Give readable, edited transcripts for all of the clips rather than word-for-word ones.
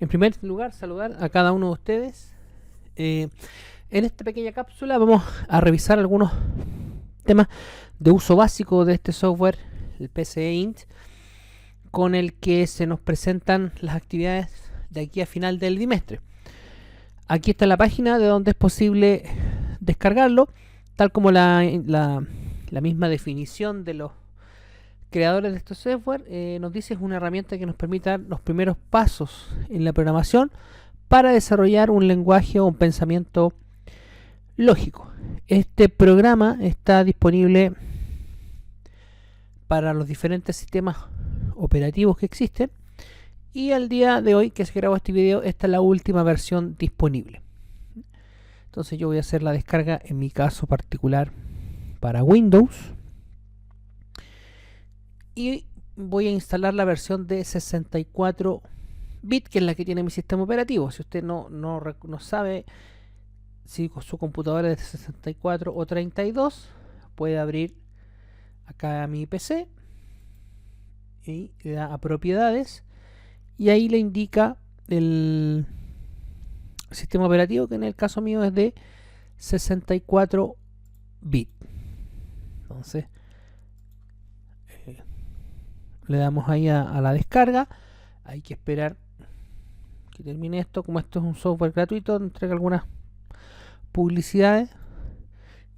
En primer lugar, saludar a cada uno de ustedes. En esta pequeña cápsula vamos a revisar algunos temas de uso básico de este software, el PCE Int, con el que se nos presentan las actividades de aquí a final del bimestre. Aquí está la página de donde es posible descargarlo, tal como la misma definición de los creadores de este software nos dice, es una herramienta que nos permite dar los primeros pasos en la programación para desarrollar un lenguaje o un pensamiento lógico. Este programa está disponible para los diferentes sistemas operativos que existen, y al día de hoy que se grabó este video, esta es la última versión disponible. Entonces yo voy a hacer la descarga, en mi caso particular, para Windows, y voy a instalar la versión de 64 bits, que es la que tiene mi sistema operativo. Si usted no sabe si su computadora es de 64 o 32, puede abrir acá mi PC y le da a propiedades, y ahí le indica el sistema operativo, que en el caso mío es de 64 bits. Entonces le damos ahí a la descarga. Hay que esperar que termine esto. Como esto es un software gratuito, entrega algunas publicidades,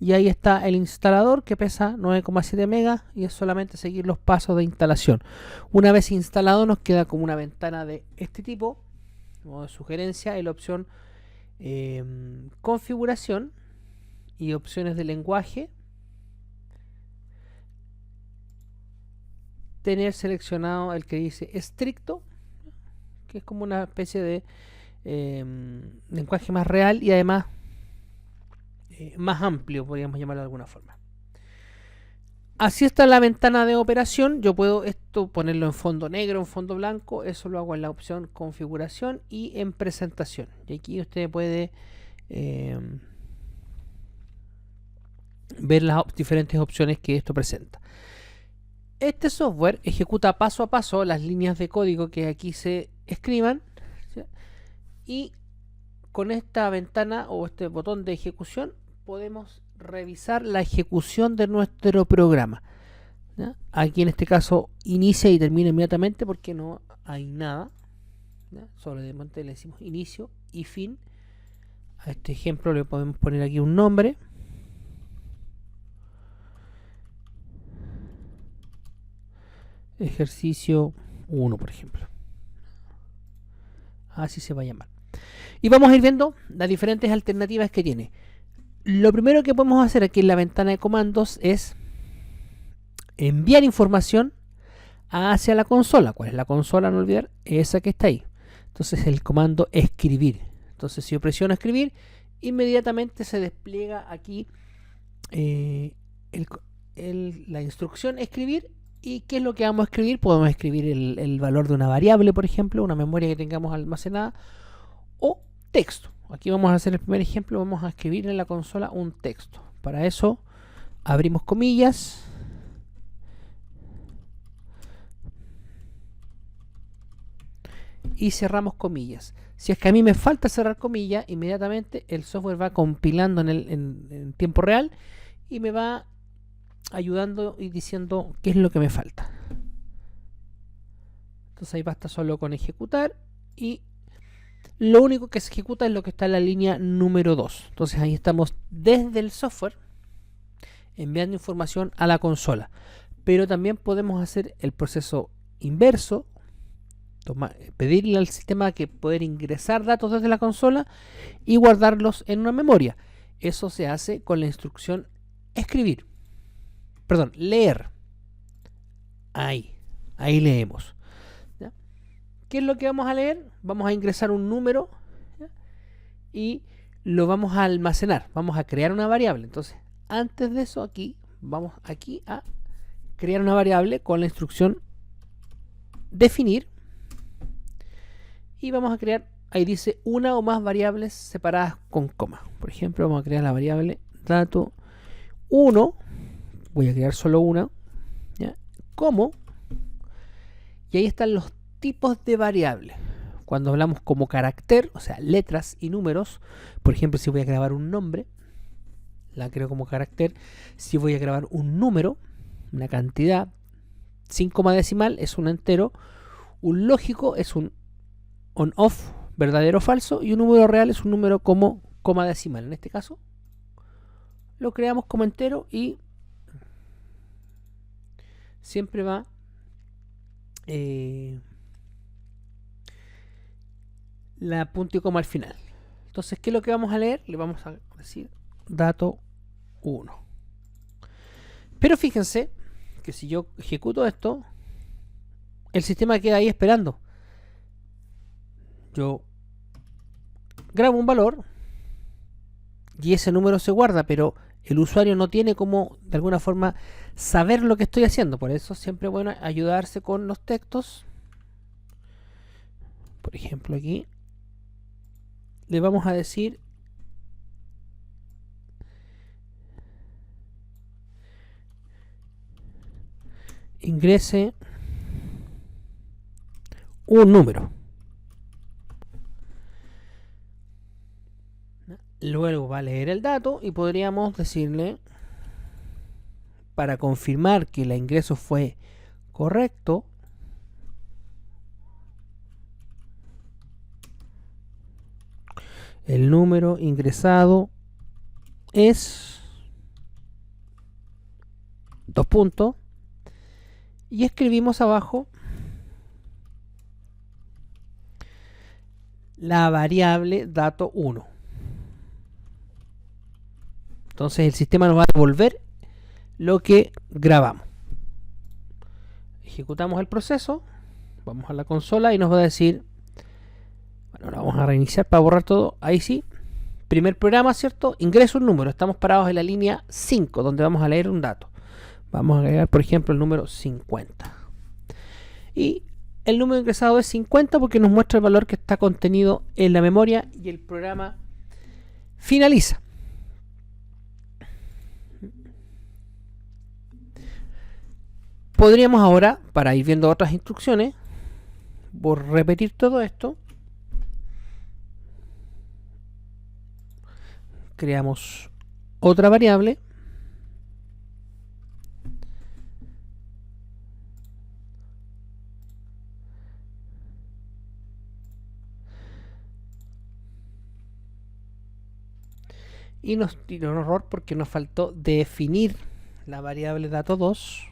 y ahí está el instalador, que pesa 9,7 megas, y es solamente seguir los pasos de instalación. Una vez instalado nos queda como una ventana de este tipo, modo de sugerencia, y la opción configuración y opciones de lenguaje. Tener seleccionado el que dice estricto, que es como una especie de lenguaje más real y además más amplio, podríamos llamarlo de alguna forma. Así está la ventana de operación. Yo puedo esto ponerlo en fondo negro, en fondo blanco. Eso lo hago en la opción configuración y en presentación. Y aquí usted puede ver las diferentes opciones que esto presenta. Este software ejecuta paso a paso las líneas de código que aquí se escriban, ¿sí? Y con esta ventana o este botón de ejecución podemos revisar la ejecución de nuestro programa, ¿ya? Aquí en este caso inicia y termina inmediatamente porque no hay nada, ¿ya? Solamente le decimos inicio y fin. A este ejemplo le podemos poner aquí un nombre. Ejercicio 1, por ejemplo. Así se va a llamar. Y vamos a ir viendo las diferentes alternativas que tiene. Lo primero que podemos hacer aquí en la ventana de comandos es enviar información hacia la consola. ¿Cuál es la consola? No olvidar, esa que está ahí. Entonces el comando escribir. Entonces si yo presiono escribir, inmediatamente se despliega aquí la instrucción escribir. ¿Y qué es lo que vamos a escribir? Podemos escribir el valor de una variable, por ejemplo, una memoria que tengamos almacenada, o texto. Aquí vamos a hacer el primer ejemplo. Vamos a escribir en la consola un texto. Para eso abrimos comillas y cerramos comillas. Si es que a mí me falta cerrar comillas, inmediatamente el software va compilando en tiempo real y me va ayudando y diciendo qué es lo que me falta. Entonces ahí basta solo con ejecutar, y lo único que se ejecuta es lo que está en la línea número 2. Entonces ahí estamos desde el software enviando información a la consola. Pero también podemos hacer el proceso inverso, pedirle al sistema que poder ingresar datos desde la consola y guardarlos en una memoria. Eso se hace con la instrucción escribir. Perdón, leer. Ahí leemos, ¿ya? ¿Qué es lo que vamos a leer? Vamos a ingresar un número, ¿ya? Y lo vamos a almacenar. Vamos a crear una variable. Entonces, antes de eso, vamos aquí a crear una variable con la instrucción definir. Y vamos a crear, ahí dice, una o más variables separadas con coma. Por ejemplo, vamos a crear la variable dato 1. Voy a crear solo una, ¿ya? Como, y ahí están los tipos de variables. cuando hablamos como carácter, o sea, letras y números. Por ejemplo, si voy a grabar un nombre, la creo como carácter. Si voy a grabar un número, una cantidad, sin coma decimal es un entero. Un lógico es un on-off, verdadero o falso. Y un número real es un número como coma decimal. En este caso, lo creamos como entero y siempre va la punto y coma al final. Entonces, ¿qué es lo que vamos a leer? Le vamos a decir dato 1. Pero fíjense que si yo ejecuto esto, el sistema queda ahí esperando. Yo grabo un valor y ese número se guarda, pero el usuario no tiene como de alguna forma saber lo que estoy haciendo. Por eso siempre es bueno ayudarse con los textos. Por ejemplo, aquí le vamos a decir ingrese un número. Luego va a leer el dato y podríamos decirle, para confirmar que el ingreso fue correcto, el número ingresado es 2 puntos y escribimos abajo la variable dato 1. Entonces el sistema nos va a devolver lo que grabamos. Ejecutamos el proceso, vamos a la consola y nos va a decir, bueno, ahora vamos a reiniciar para borrar todo. Ahí sí, primer programa, ¿cierto? Ingreso un número, estamos parados en la línea 5 donde vamos a leer un dato. Vamos a agregar, por ejemplo, el número 50 y el número ingresado es 50 porque nos muestra el valor que está contenido en la memoria y el programa finaliza. Podríamos ahora, para ir viendo otras instrucciones, por repetir todo esto, creamos otra variable y nos tiró un error porque nos faltó definir la variable dato 2.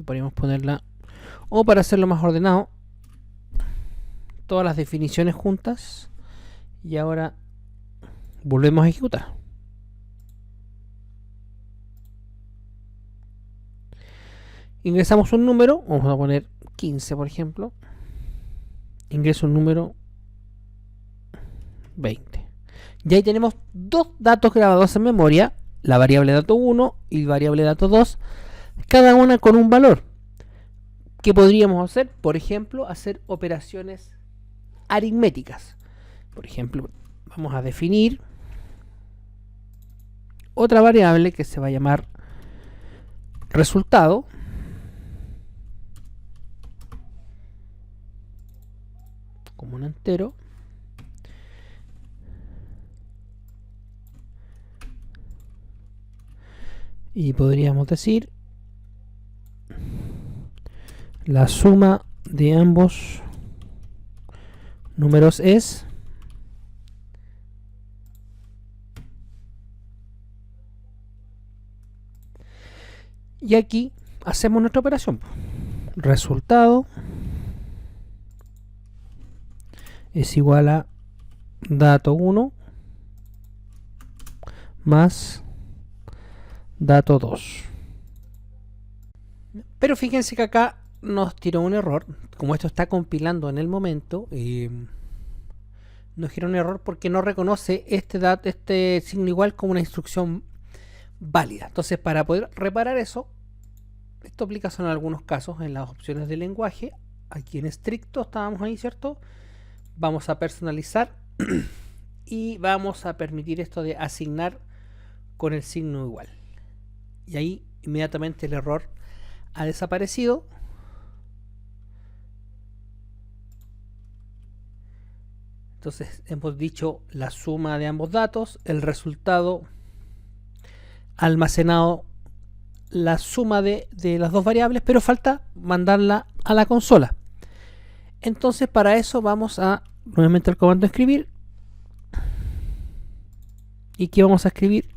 Podríamos ponerla, o para hacerlo más ordenado, todas las definiciones juntas y ahora volvemos a ejecutar. Ingresamos un número, vamos a poner 15 por ejemplo, ingreso un número 20 y ahí tenemos dos datos grabados en memoria, la variable dato 1 y la variable dato 2, cada una con un valor. ¿Qué podríamos hacer? Por ejemplo, hacer operaciones aritméticas. Por ejemplo, vamos a definir otra variable que se va a llamar resultado. Como un entero. Y podríamos decir la suma de ambos números es y aquí hacemos nuestra operación. Resultado es igual a dato 1 más dato 2. Pero fíjense que acá nos tiró un error. Como esto está compilando en el momento, nos gira un error porque no reconoce este signo igual como una instrucción válida. Entonces, para poder reparar eso, esto aplica solo en algunos casos en las opciones de lenguaje. Aquí en estricto estábamos ahí, ¿cierto? Vamos a personalizar y vamos a permitir esto de asignar con el signo igual. Y ahí inmediatamente el error ha desaparecido Entonces hemos dicho la suma de ambos datos, el resultado almacenado, la suma de las dos variables, pero falta mandarla a la consola. Entonces para eso vamos a nuevamente al comando escribir, y aquí vamos a escribir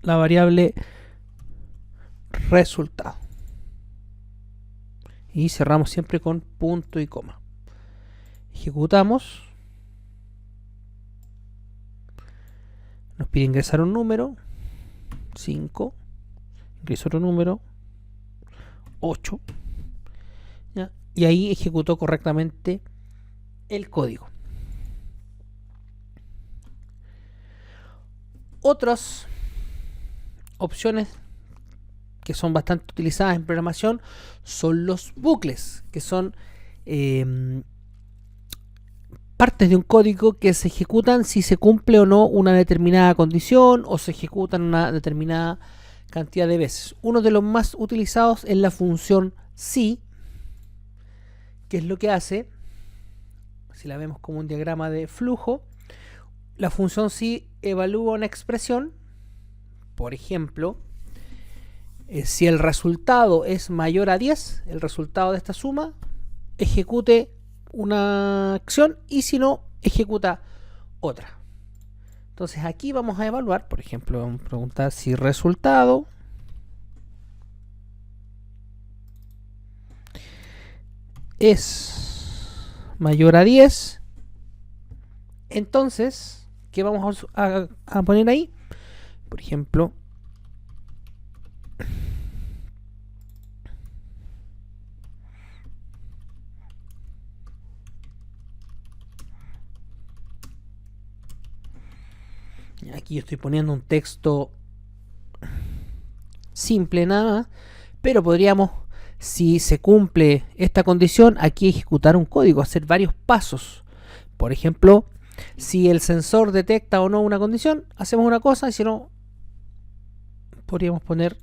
la variable resultado y cerramos siempre con punto y coma. Ejecutamos, nos pide ingresar un número 5, ingreso otro número 8, ¿ya? Y ahí ejecutó correctamente el código. Otras opciones que son bastante utilizadas en programación son los bucles, que son partes de un código que se ejecutan si se cumple o no una determinada condición, o se ejecutan una determinada cantidad de veces. Uno de los más utilizados es la función si, que es lo que hace, si la vemos como un diagrama de flujo, la función si evalúa una expresión. Por ejemplo, si el resultado es mayor a 10, el resultado de esta suma, ejecute una acción, y si no, ejecuta otra. Entonces aquí vamos a evaluar, por ejemplo, vamos a preguntar si resultado es mayor a 10, entonces, ¿qué vamos a poner ahí? Por ejemplo, aquí yo estoy poniendo un texto simple nada más, pero podríamos, si se cumple esta condición, aquí ejecutar un código, hacer varios pasos. Por ejemplo, si el sensor detecta o no una condición, hacemos una cosa, y si no, podríamos poner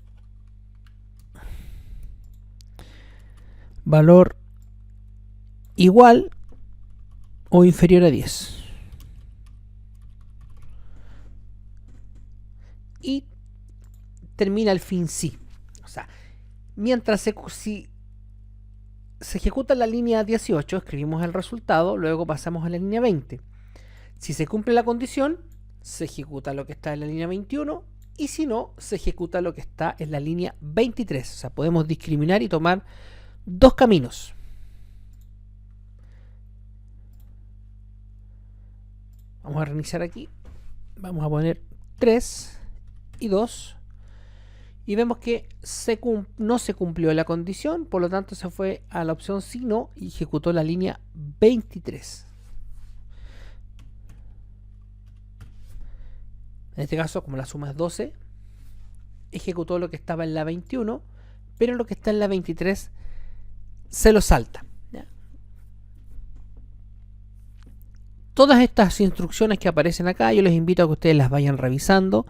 valor igual o inferior a 10. Y termina el fin sí. O sea, mientras si se ejecuta la línea 18, escribimos el resultado, luego pasamos a la línea 20. Si se cumple la condición, se ejecuta lo que está en la línea 21, y si no, se ejecuta lo que está en la línea 23. O sea, podemos discriminar y tomar dos caminos. Vamos a reiniciar aquí. Vamos a poner 3 y 2. Y vemos que no se cumplió la condición, por lo tanto se fue a la opción sí, no, y ejecutó la línea 23. En este caso, como la suma es 12, ejecutó lo que estaba en la 21, pero lo que está en la 23 se lo salta, ¿ya? Todas estas instrucciones que aparecen acá, yo les invito a que ustedes las vayan revisando,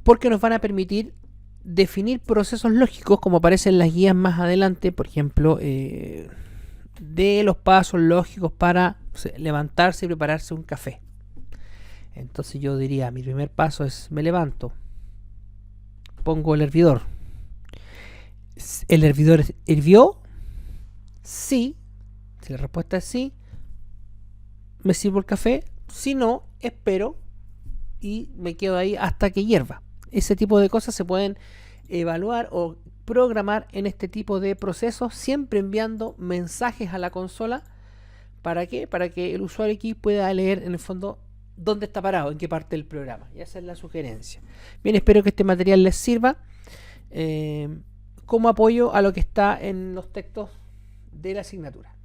porque nos van a permitir definir procesos lógicos, como aparecen en las guías más adelante, por ejemplo, de los pasos lógicos para levantarse y prepararse un café. Entonces yo diría, mi primer paso es, me levanto, pongo el hervidor. ¿El hervidor hirvió? Sí. Si la respuesta es sí, me sirvo el café. Si no, espero y me quedo ahí hasta que hierva. Ese tipo de cosas se pueden evaluar o programar en este tipo de procesos, siempre enviando mensajes a la consola. ¿Para qué? Para que el usuario aquí pueda leer en el fondo dónde está parado, en qué parte del programa. Y esa es la sugerencia. Bien, espero que este material les sirva como apoyo a lo que está en los textos de la asignatura.